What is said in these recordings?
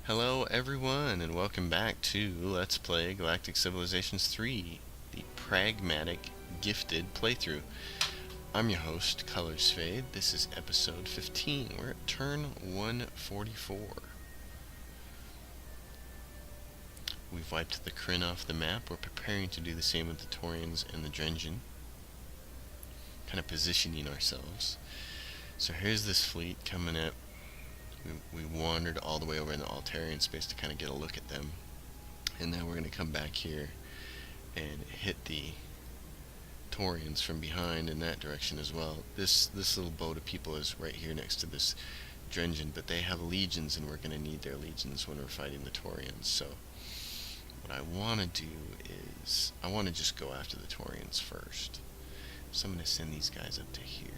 Hello everyone and welcome back to Let's Play Galactic Civilizations 3, the Pragmatic Gifted playthrough. I'm your host, Colors Fade. This is episode 15. We're at turn 144. We've wiped the Kryn off the map. We're preparing to do the same with the Taurians and the Drengen. Kind of positioning ourselves. So here's this fleet coming up. We wandered all the way over in the Altarian space to kind of get a look at them. And then we're going to come back here and hit the Taurians from behind in that direction as well. This little boat of people is right here next to this Drengen, but they have legions and we're going to need their legions when we're fighting the Taurians. So what I want to do is I want to just go after the Taurians first. So I'm going to send these guys up to here.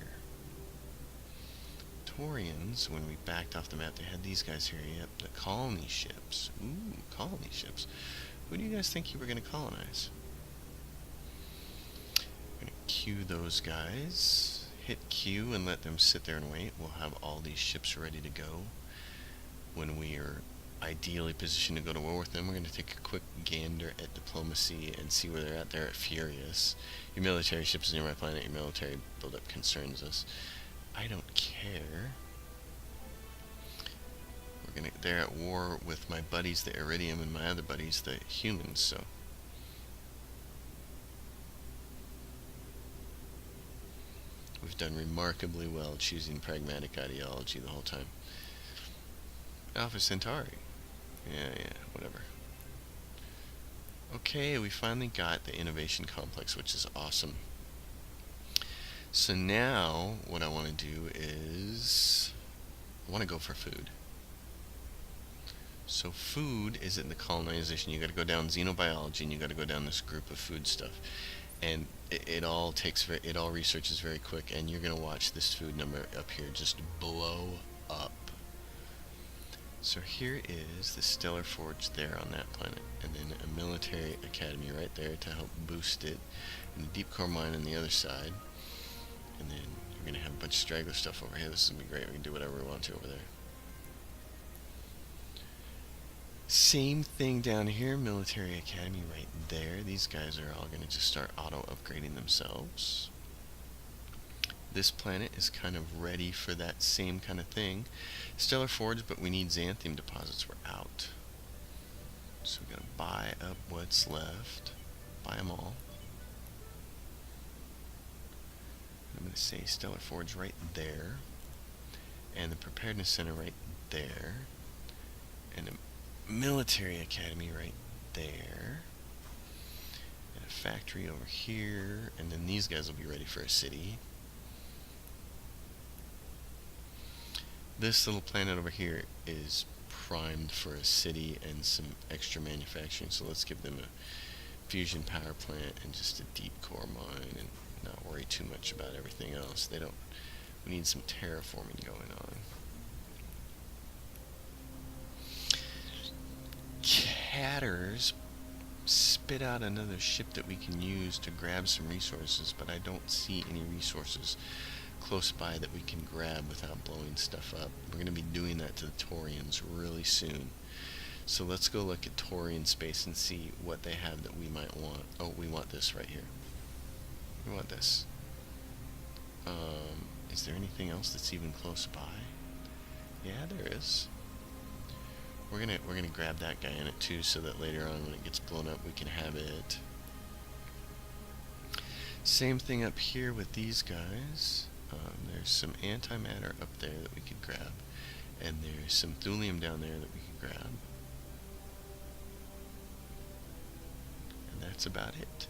Taurians, when we backed off the map, they had these guys here. Yep, the colony ships. Ooh, colony ships. Who do you guys think you were going to colonize? We're going to queue those guys. Hit Q and let them sit there and wait. We'll have all these ships ready to go. When we are ideally positioned to go to war with them, we're going to take a quick gander at diplomacy and see where they're at. They're at Furious. Your military ships near my planet. Your military buildup concerns us. I don't care. They're at war with my buddies, the Iridium, and my other buddies, the humans, so. We've done remarkably well choosing Pragmatic Ideology the whole time. Alpha Centauri. Yeah, whatever. Okay, we finally got the Innovation Complex, which is awesome. So now, what I want to do is, I want to go for food. So food is in the colonization. You got to go down xenobiology, and you got to go down this group of food stuff, and it all researches very quick. And you're gonna watch this food number up here just blow up. So here is the Stellar Forge there on that planet, and then a military academy right there to help boost it, and the deep core mine on the other side. And then you're going to have a bunch of straggler stuff over here. This is going to be great. We can do whatever we want to over there. Same thing down here. Military Academy right there. These guys are all going to just start auto-upgrading themselves. This planet is kind of ready for that same kind of thing. Stellar Forge, but we need xanthium deposits. We're out. So we're going to buy up what's left. Buy them all. I'm going to say Stellar Forge right there, and the Preparedness Center right there, and a Military Academy right there, and a factory over here, and then these guys will be ready for a city. This little planet over here is primed for a city and some extra manufacturing, so let's give them a fusion power plant and just a deep core mine and not worry too much about everything else. We need some terraforming going on. Catters spit out another ship that we can use to grab some resources, but I don't see any resources close by that we can grab without blowing stuff up. We're going to be doing that to the Taurians really soon. So let's go look at Taurian space and see what they have that we might want. Oh, we want this right here. We want this. Is there anything else that's even close by? Yeah, there is. We're gonna grab that guy in it too, so that later on when it gets blown up, we can have it. Same thing up here with these guys. There's some antimatter up there that we could grab, and there's some thulium down there that we could grab, and that's about it.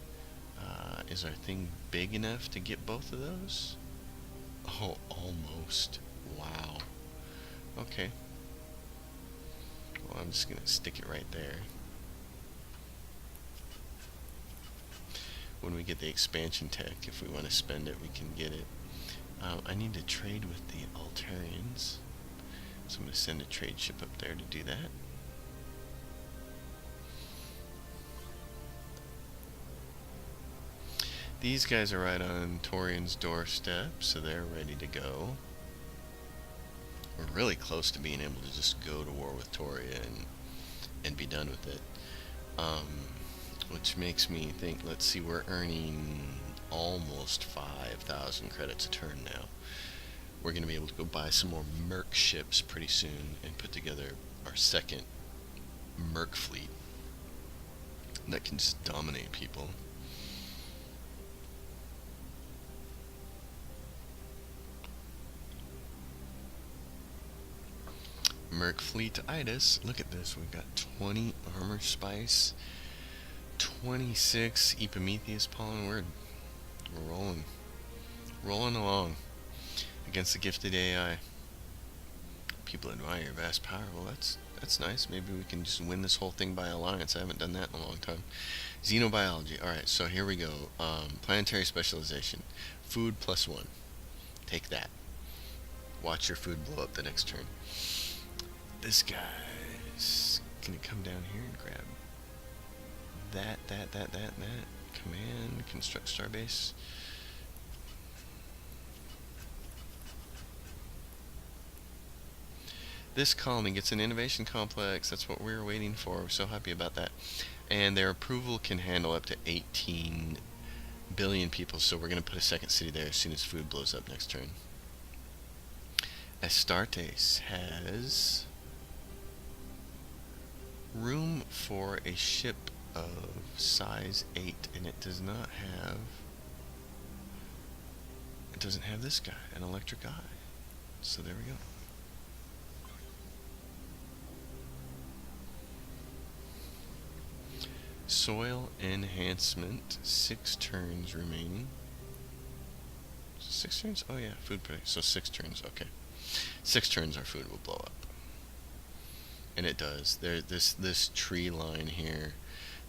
Is our thing big enough to get both of those? Oh, almost. Wow. Okay. Well, I'm just going to stick it right there. When we get the expansion tech, if we want to spend it, we can get it. I need to trade with the Altarians, so I'm going to send a trade ship up there to do that. These guys are right on Taurian's doorstep, so they're ready to go. we're really close to being able to just go to war with Toria and be done with it. Which makes me think, let's see, we're earning almost 5,000 credits a turn now. We're going to be able to go buy some more Merc ships pretty soon and put together our second Merc fleet that can just dominate people. Merc fleet-itis. Look at this. We've got 20 armor spice, 26 Epimetheus pollen. We're rolling along against the gifted AI. People admire your vast power. Well, that's nice. Maybe we can just win this whole thing by alliance. I haven't done that in a long time. Xenobiology. Alright, so here we go. Planetary specialization. Food +1. Take that. Watch your food blow up the next turn. This guy's gonna come down here and grab that. Command, construct starbase. This colony gets an innovation complex. That's what we were waiting for. We're so happy about that. And their approval can handle up to 18 billion people, so we're going to put a second city there as soon as food blows up next turn. Astartes has room for a ship of size 8, and it doesn't have this guy, an electric eye. So there we go. Soil enhancement, 6 turns remaining. 6 turns? Oh yeah, food production. So 6 turns, okay. 6 turns our food will blow up. And it does. This tree line here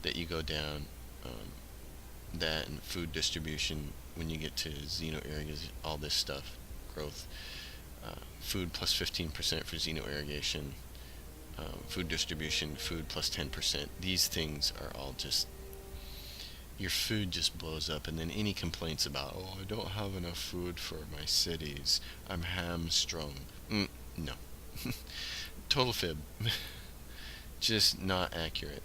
that you go down, that and food distribution, when you get to xeno areas, all this stuff, growth, food plus 15% for xeno irrigation, food distribution, food plus 10%. These things are all just, your food just blows up, and then any complaints about, oh, I don't have enough food for my cities, I'm hamstrung. No. Total fib. Just not accurate.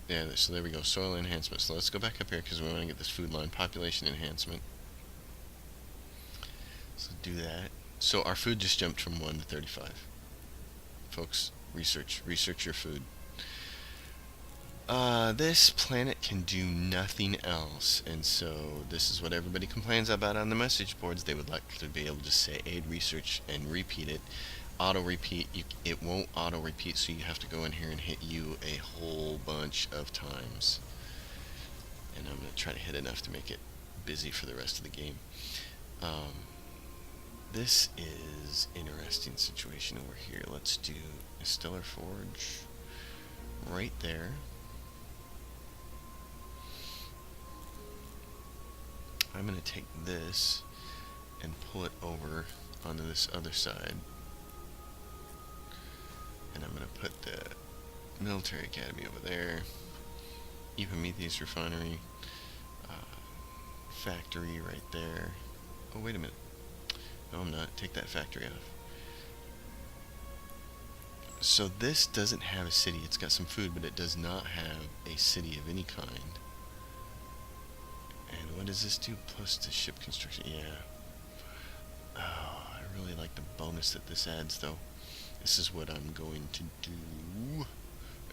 Yeah, so there we go, soil enhancement. So let's go back up here because we want to get this food line, population enhancement. So do that. So our food just jumped from 1 to 35. Folks, research your food. This planet can do nothing else, and so this is what everybody complains about on the message boards. They would like to be able to say aid research and repeat it. Auto repeat, it won't auto repeat, so you have to go in here and hit U a whole bunch of times. And I'm going to try to hit enough to make it busy for the rest of the game. This is interesting situation over here. Let's do a Stellar Forge right there. I'm going to take this and pull it over onto this other side. And I'm going to put the military academy over there. Epimetheus refinery. Factory right there. Oh, wait a minute. No, I'm not. Take that factory off. So this doesn't have a city. It's got some food, but it does not have a city of any kind. And what does this do? Plus the ship construction. Yeah. Oh, I really like the bonus that this adds, though. This is what I'm going to do.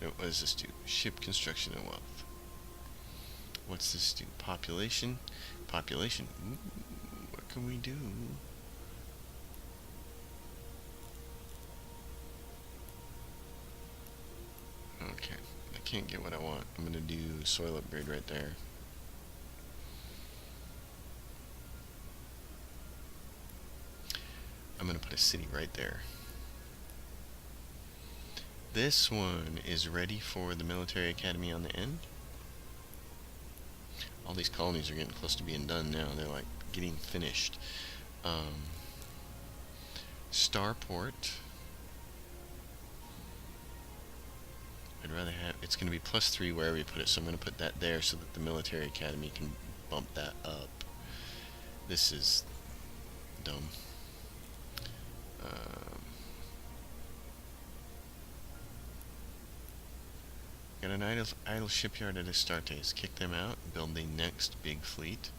What does this do? Ship construction and wealth. What's this do? Population. Population. Ooh, what can we do? Okay, I can't get what I want. I'm going to do soil upgrade right there. I'm going to put a city right there. This one is ready for the military academy on the end. All these colonies are getting close to being done now. They're like getting finished. Starport. I'd rather have, it's going to be +3 wherever you put it, so I'm going to put that there so that the military academy can bump that up. This is dumb. Um, got an idle shipyard at Astartes. Kick them out. Build the next big fleet.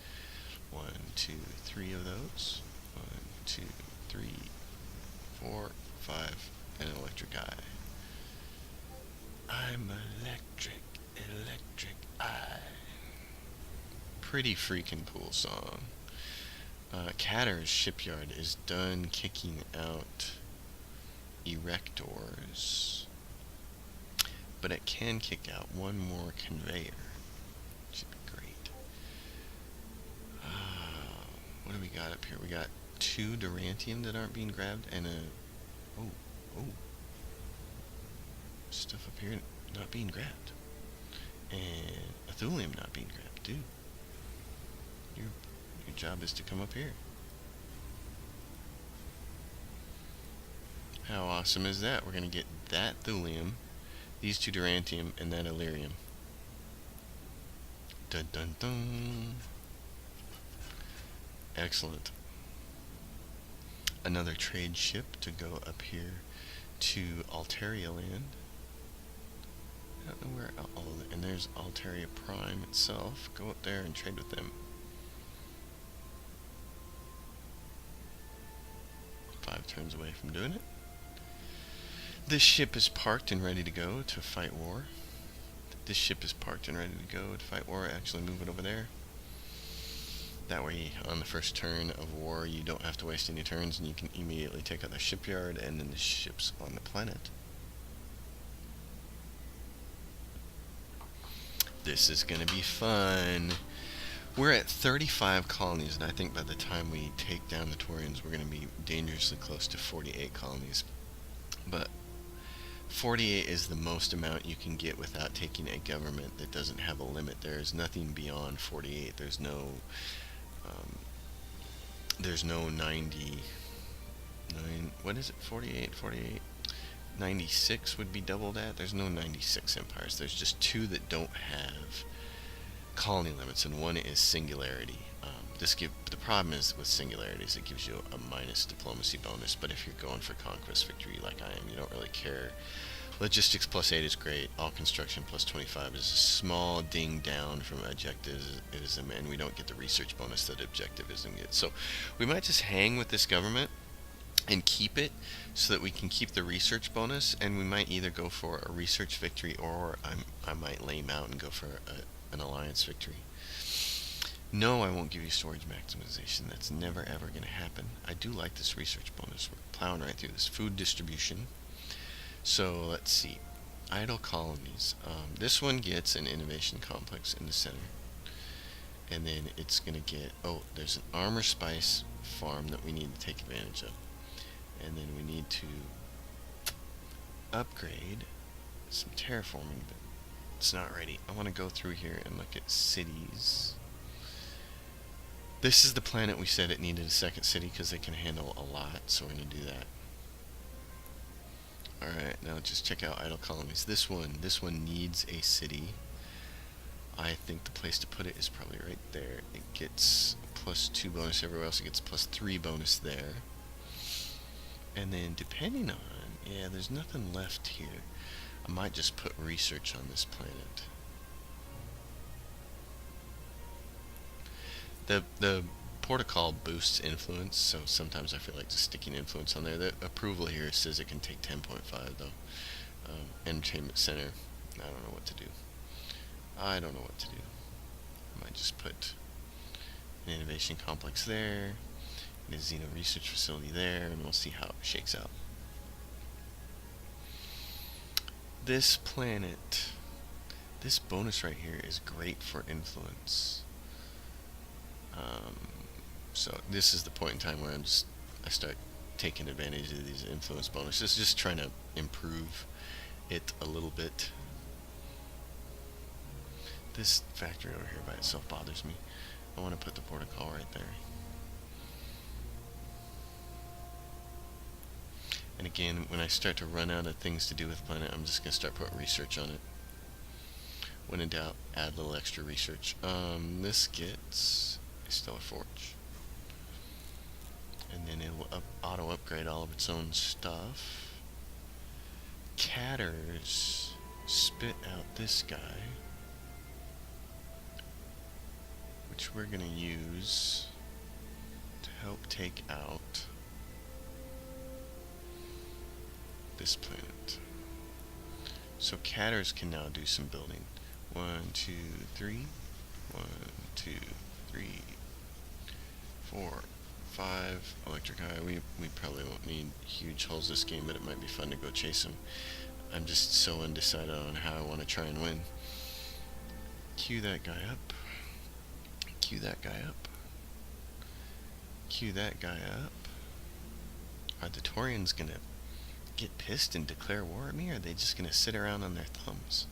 1, 2, 3 of those. 1, 2, 3, 4, 5, and an electric eye. I'm electric, electric eye. Pretty freaking cool song. Katar's shipyard is done kicking out erectors, but it can kick out one more conveyor. Should be great. What do we got up here? We got 2 Durantium that aren't being grabbed, and stuff up here not being grabbed, and a thulium not being grabbed. Dude, your job is to come up here. How awesome is that? We're gonna get that thulium, these 2 Durantium, and that Illyrium. Dun dun dun. Excellent. Another trade ship to go up here to Altaria land. I don't know where and there's Altaria Prime itself. Go up there and trade with them. 5 turns away from doing it. This ship is parked and ready to go to fight war. This ship is parked and ready to go to fight war. Actually move it over there. That way, on the first turn of war, you don't have to waste any turns, and you can immediately take out the shipyard, and then the ship's on the planet. This is going to be fun. We're at 35 colonies, and I think by the time we take down the Taurians, we're going to be dangerously close to 48 colonies. But 48 is the most amount you can get without taking a government that doesn't have a limit. There's nothing beyond 48. There's no what is it, 48, 96 would be double that. There's no 96 empires. There's just 2 that don't have colony limits, and one is singularity. The problem is with singularities, it gives you a minus diplomacy bonus, but if you're going for conquest victory like I am, you don't really care. Logistics plus 8 is great. All construction plus 25 is a small ding down from objectivism, and we don't get the research bonus that objectivism gets. So we might just hang with this government and keep it so that we can keep the research bonus, and we might either go for a research victory, or I might lame out and go for an alliance victory. No, I won't give you storage maximization. That's never ever going to happen. I do like this research bonus. We're plowing right through this. Food distribution. So let's see. Idle colonies. This one gets an innovation complex in the center. And then it's going to get, there's an armor spice farm that we need to take advantage of. And then we need to upgrade some terraforming, but it's not ready. I want to go through here and look at cities. This is the planet we said it needed a second city because they can handle a lot, so we're going to do that. Alright, now just check out idle colonies. This one needs a city. I think the place to put it is probably right there. It gets +2 bonus everywhere else. It gets +3 bonus there. And then depending on, there's nothing left here. I might just put research on this planet. The protocol boosts influence, so sometimes I feel like just sticking influence on there. The approval here says it can take 10.5 though. Entertainment center, I don't know what to do. I might just put an innovation complex there, and a Xeno research facility there, and we'll see how it shakes out. This planet, this bonus right here is great for influence. So this is the point in time where I start taking advantage of these influence bonuses, just trying to improve it a little bit. This factory over here by itself bothers me. I want to put the protocol right there. And again, when I start to run out of things to do with the planet, I'm just going to start putting research on it. When in doubt, add a little extra research. This gets a stellar forge. and then it will auto upgrade all of its own stuff. Catters spit out this guy, which we're going to use to help take out this planet. So catters can now do some building. 1, 2, 3. 1, 2, 3, 4, 5. Electric eye. We probably won't need huge holes this game, but it might be fun to go chase them. I'm just so undecided on how I want to try and win. Queue that guy up. Queue that guy up. Queue that guy up. Are the Taurians gonna get pissed and declare war at me, or are they just gonna sit around on their thumbs?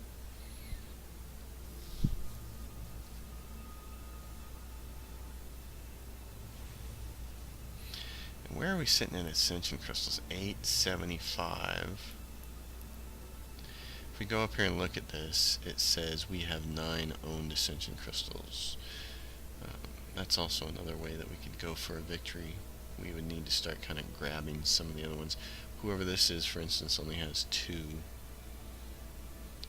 And where are we sitting in ascension crystals? 875. If we go up here and look at this, it says we have 9 owned ascension crystals. That's also another way that we could go for a victory. We would need to start kind of grabbing some of the other ones. Whoever this is, for instance, only has 2,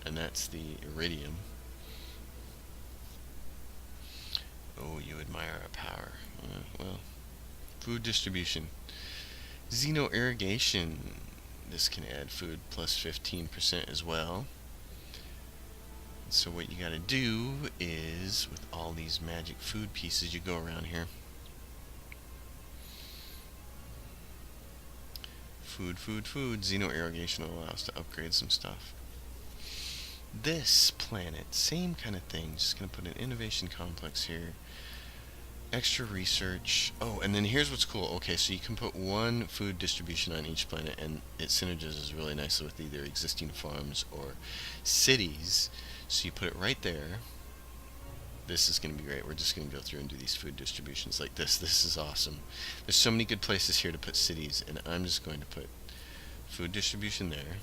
and that's the iridium. Oh, you admire our power. Well, food distribution. Xeno irrigation. This can add food plus 15% as well. So what you gotta do is, with all these magic food pieces, you go around here. Food, food, food. Xeno irrigation will allow us to upgrade some stuff. This planet, same kind of thing. Just gonna put an innovation complex here. Extra research. Oh, and then here's what's cool. Okay, so you can put 1 food distribution on each planet, and it synergizes really nicely with either existing farms or cities. So you put it right there. This is going to be great. We're just going to go through and do these food distributions like this. This is awesome. There's so many good places here to put cities, and I'm just going to put food distribution there.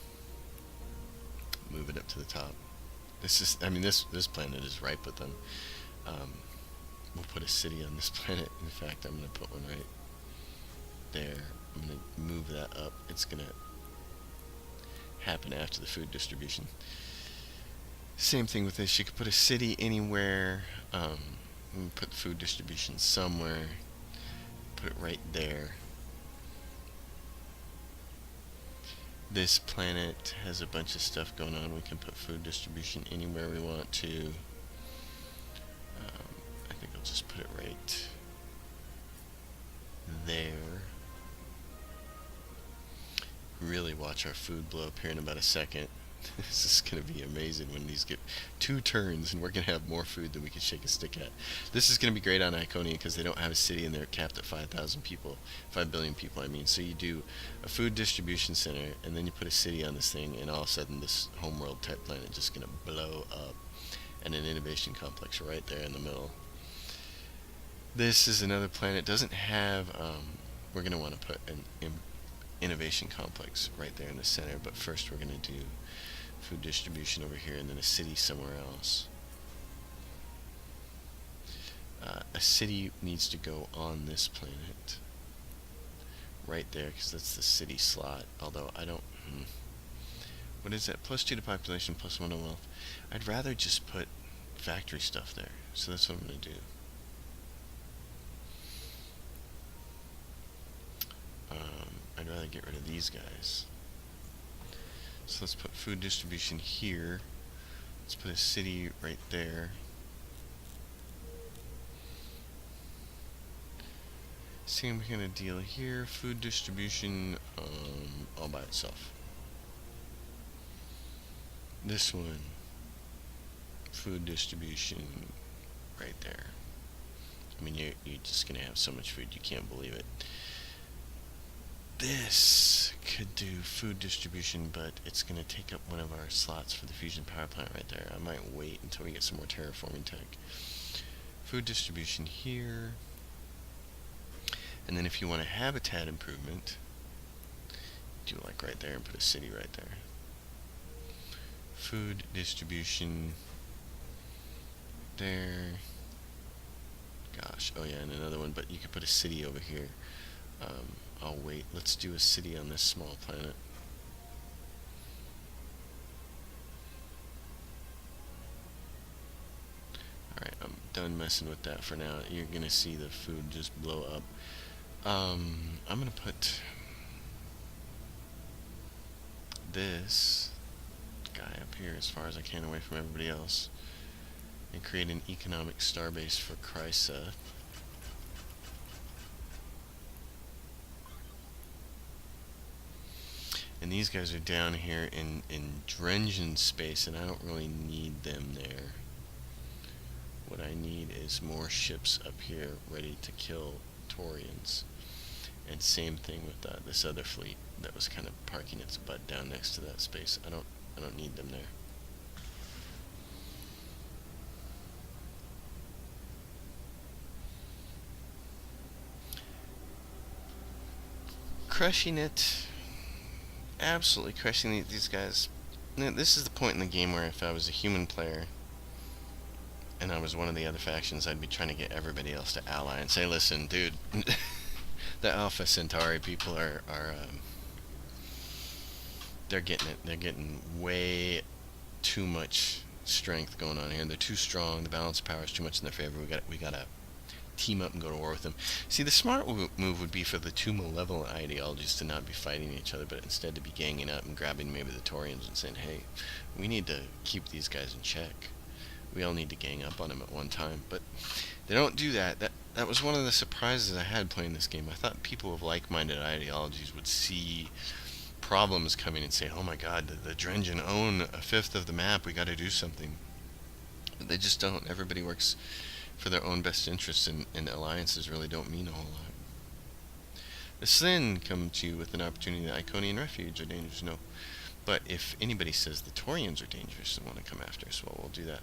Move it up to the top. This is, I mean, this planet is ripe with them. We'll put a city on this planet. In fact, I'm going to put one right there. I'm going to move that up. It's going to happen after the food distribution. Same thing with this. You could put a city anywhere. Put the food distribution somewhere. Put it right there. This planet has a bunch of stuff going on. We can put food distribution anywhere we want to. I think I'll just put it right there. Really watch our food blow up here in about a second. This is going to be amazing when these get 2 turns, and we're going to have more food than we can shake a stick at. This is going to be great on Iconia because they don't have a city and they're capped at 5,000 people, 5 billion people, I mean. So you do a food distribution center, and then you put a city on this thing, and all of a sudden this homeworld type planet is just going to blow up, and an innovation complex right there in the middle. This is another planet. Doesn't have, we're going to want to put an innovation complex right there in the center, but first we're going to do food distribution over here, and then a city somewhere else. A city needs to go on this planet right there, because that's the city slot, although I don't, what is that? +2 to population, +1 to wealth. I'd rather just put factory stuff there, so that's what I'm going to do. I'd rather get rid of these guys. So let's put food distribution here. Let's put a city right there. Same kind of deal here. Food distribution all by itself. This one, food distribution right there. I mean, you're just going to have so much food, you can't believe it. This could do food distribution, but it's going to take up one of our slots for the fusion power plant right there. I might wait until we get some more terraforming tech. Food distribution here. And then if you want a habitat improvement, do like right there and put a city right there. Food distribution there. Gosh, oh yeah, and another one, but you could put a city over here. I'll wait. Let's do a city on this small planet. Alright, I'm done messing with that for now. You're gonna see the food just blow up. I'm gonna put this guy up here as far as I can away from everybody else and create an economic starbase for Chrysa. And these guys are down here in Drengen space, and I don't really need them there. What I need is more ships up here ready to kill Taurians. And same thing with this other fleet that was kind of parking its butt down next to that space. I don't need them there. Crushing it. Absolutely crushing these guys. Now, this is the point in the game where if I was a human player and I was one of the other factions, I'd be trying to get everybody else to ally and say, listen, dude, the Alpha Centauri people are they're getting it. They're getting way too much strength going on here. They're too strong. The balance of power is too much in their favor. We gotta team up and go to war with them. See, the smart move would be for the two malevolent ideologies to not be fighting each other, but instead to be ganging up and grabbing maybe the Taurians and saying, hey, we need to keep these guys in check. We all need to gang up on them at one time. But they don't do that. That was one of the surprises I had playing this game. I thought people of like-minded ideologies would see problems coming and say, oh my god, the Drengen own a fifth of the map, we gotta do something. But they just don't. Everybody works for their own best interests, and alliances really don't mean a whole lot. The Sin come to you with an opportunity that Iconian Refuge are dangerous, no. But if anybody says the Taurians are dangerous and want to come after us, well, we'll do that.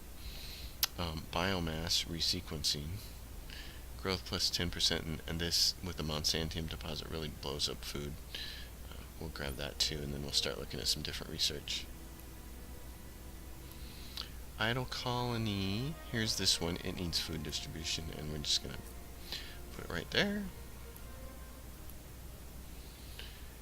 Biomass resequencing. Growth plus 10%, and this with the Monsantium deposit really blows up food. We'll grab that too, and then we'll start looking at some different research. Idle colony. Here's this one. It needs food distribution, and we're just gonna put it right there.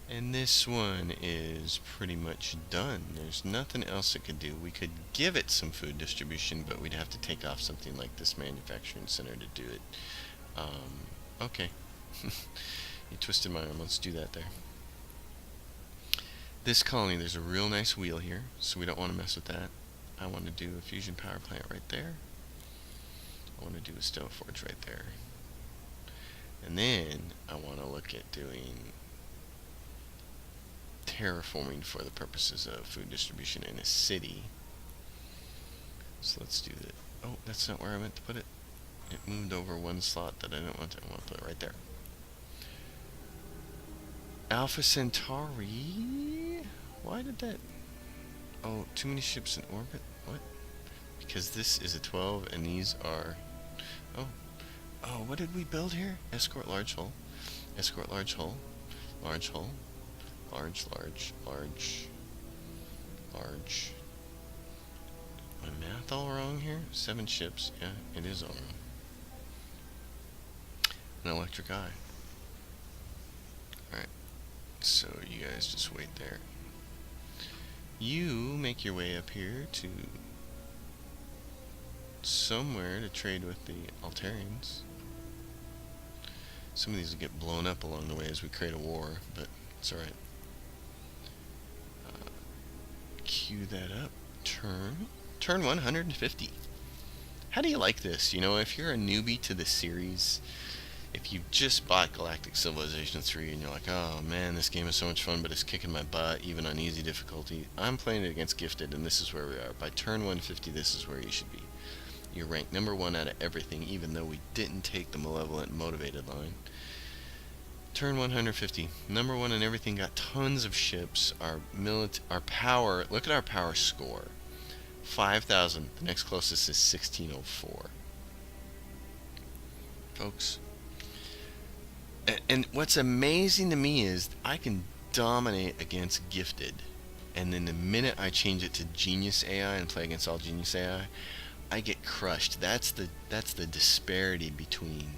And this one is pretty much done. There's nothing else it could do. We could give it some food distribution, but we'd have to take off something like this manufacturing center to do it. Okay. You twisted my arm. Let's do that there. This colony, there's a real nice wheel here, so we don't want to mess with that. I want to do a fusion power plant right there. I want to do a stone forge right there. And then I want to look at doing terraforming for the purposes of food distribution in a city. So let's do that. Oh, that's not where I meant to put it. It moved over one slot that I didn't want to. I want to put it right there. Alpha Centauri? Why did that? Oh, too many ships in orbit? What? Because this is a 12 and these are... Oh, what did we build here? Escort large hull. Escort large hull. Large hull. Large. My math all wrong here? 7 ships. Yeah, it is all wrong. An electric eye. Alright. So you guys just wait there. You make your way up here to somewhere to trade with the Altarians. Some of these will get blown up along the way as we create a war, but it's alright. Cue that up. Turn 150. How do you like this? You know, if you're a newbie to the series, if you've just bought Galactic Civilizations 3 and you're like, oh man, this game is so much fun, but it's kicking my butt, even on easy difficulty, I'm playing it against Gifted, and this is where we are. By turn 150, this is where you should be. You're ranked number 1 out of everything, even though we didn't take the Malevolent Motivated line. Turn 150, number 1 in everything, got tons of ships. Our power, look at our power score. 5,000, the next closest is 1604. Folks. And what's amazing to me is I can dominate against Gifted, and then the minute I change it to Genius AI and play against all Genius AI, I get crushed. That's the disparity between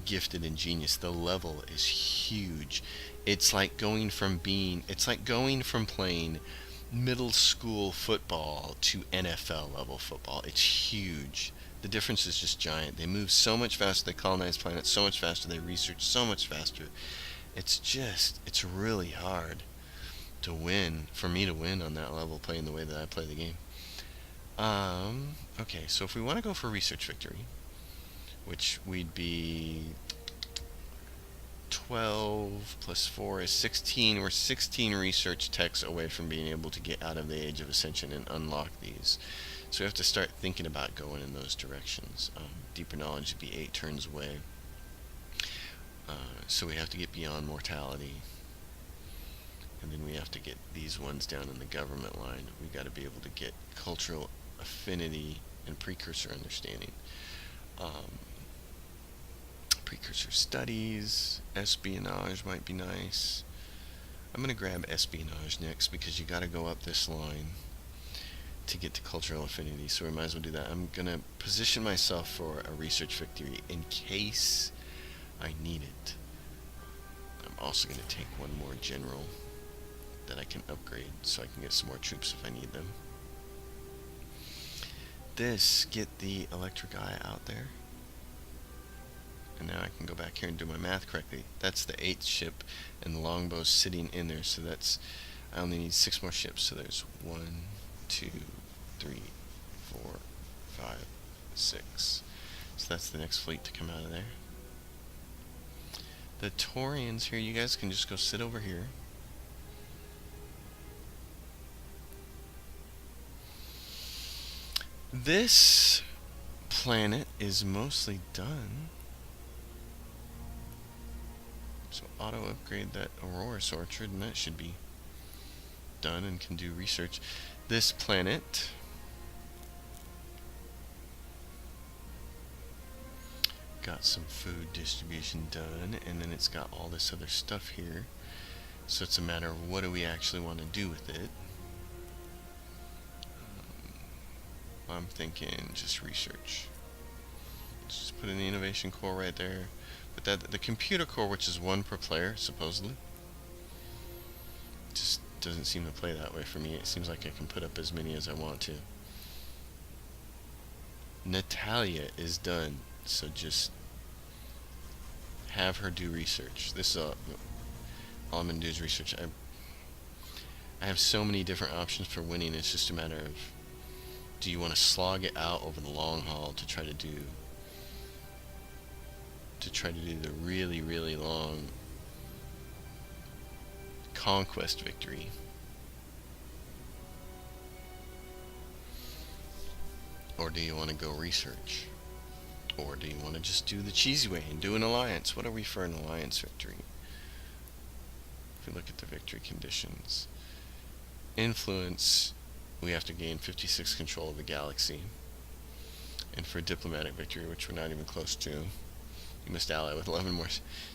gifted and genius. The level is huge. It's like going from playing middle school football to NFL level football. It's huge. The difference is just giant. They move so much faster, they colonize planets so much faster, they research so much faster. It's really hard to win, for me to win on that level playing the way that I play the game. Okay, so if we want to go for research victory, which we'd be 12 plus 4 is 16. We're 16 research techs away from being able to get out of the Age of Ascension and unlock these. So we have to start thinking about going in those directions. Deeper knowledge would be 8 turns away. So we have to get beyond mortality. And then we have to get these ones down in the government line. We got to be able to get cultural affinity and precursor understanding. Precursor studies, espionage might be nice. I'm going to grab espionage next because you got to go up this line to get to cultural affinity, so we might as well do that. I'm going to position myself for a research victory in case I need it. I'm also going to take one more general that I can upgrade so I can get some more troops if I need them. Get the electric eye out there. And now I can go back here and do my math correctly. That's the 8th ship, and the longbow's sitting in there, so I only need 6 more ships. So there's 1, 2, 3, 4, 5, 6. So that's the next fleet to come out of there. The Taurians here, you guys can just go sit over here. This planet is mostly done. So auto upgrade that Aurora's Orchard, and that should be done and can do research. This planet got some food distribution done, and then it's got all this other stuff here. So it's a matter of what do we actually want to do with it. I'm thinking just research. Just put in the innovation core right there. But the computer core, which is 1 per player, supposedly, just doesn't seem to play that way for me. It seems like I can put up as many as I want to. Natalia is done, so just have her do research. This is all I'm going to do is research. I have so many different options for winning. It's just a matter of, do you want to slog it out over the long haul to try to do the really, really long conquest victory? Or do you want to go research? Or do you want to just do the cheesy way and do an alliance? What are we for an alliance victory? If we look at the victory conditions, influence, we have to gain 56 control of the galaxy. And for diplomatic victory, which we're not even close to, you must ally with 11 more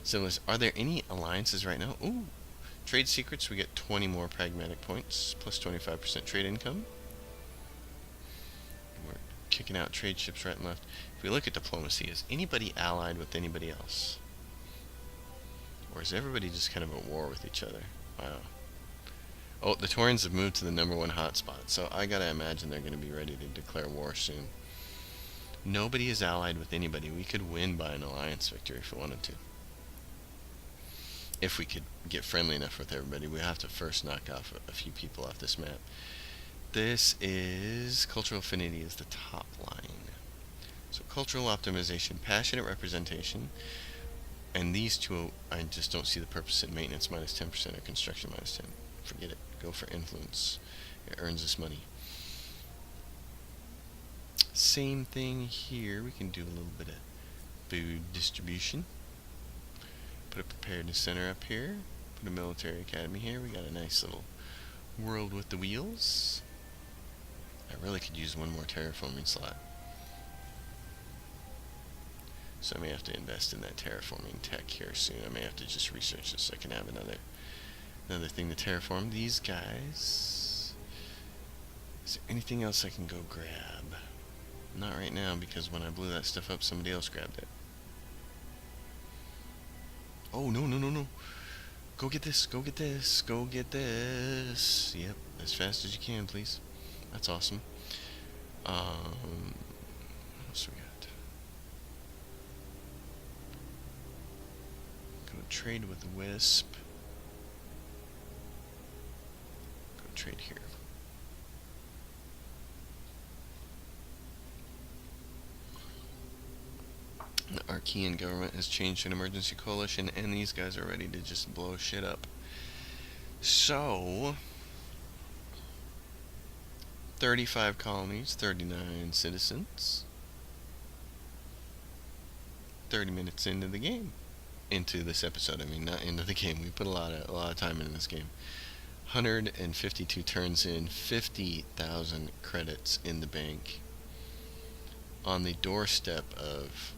civilians. Are there any alliances right now? Ooh, trade secrets, we get 20 more pragmatic points, plus 25% trade income. We're kicking out trade ships right and left. If we look at diplomacy, is anybody allied with anybody else? Or is everybody just kind of at war with each other? Wow. Oh, the Taurians have moved to the #1 hotspot, so I gotta imagine they're gonna be ready to declare war soon. Nobody is allied with anybody. We could win by an alliance victory if we wanted to. If we could get friendly enough with everybody, we have to first knock off a few people off this map. This is cultural affinity is the top line. So cultural optimization, passionate representation, and these two, I just don't see the purpose in maintenance -10% or construction -10. Forget it. Go for influence. It earns us money. Same thing here. We can do a little bit of food distribution. Put a preparedness center up here. Put a military academy here. We got a nice little world with the wheels. I really could use 1 more terraforming slot. So I may have to invest in that terraforming tech here soon. I may have to just research this so I can have another thing to terraform these guys. Is there anything else I can go grab? Not right now, because when I blew that stuff up, somebody else grabbed it. Oh, no, no, no, no. Go get this, go get this, go get this. Yep, as fast as you can, please. That's awesome. What else we got? Go trade with Wisp. Go trade here. The Archean government has changed an emergency coalition, and these guys are ready to just blow shit up. So, 35 colonies, 39 citizens. 30 minutes into the game. Into this episode, I mean, not into the game. We put a lot of time into this game. 152 turns in, 50,000 credits in the bank. On the doorstep of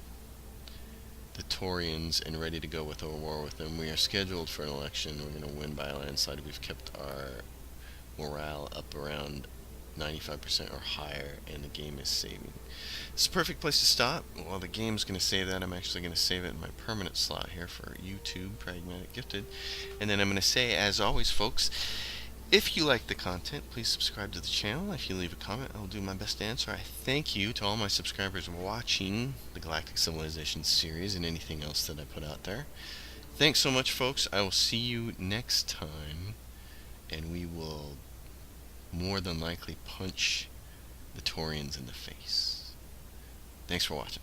the Taurians and ready to go with a war with them. We are scheduled for an election. We're going to win by a landslide. We've kept our morale up around 95% or higher, and the game is saving. It's a perfect place to stop. While the game's going to save that, I'm actually going to save it in my permanent slot here for YouTube, Pragmatic Gifted. And then I'm going to say, as always, folks, if you like the content, please subscribe to the channel. If you leave a comment, I'll do my best to answer. I thank you to all my subscribers watching the Galactic Civilizations series and anything else that I put out there. Thanks so much, folks. I will see you next time, and we will more than likely punch the Taurians in the face. Thanks for watching.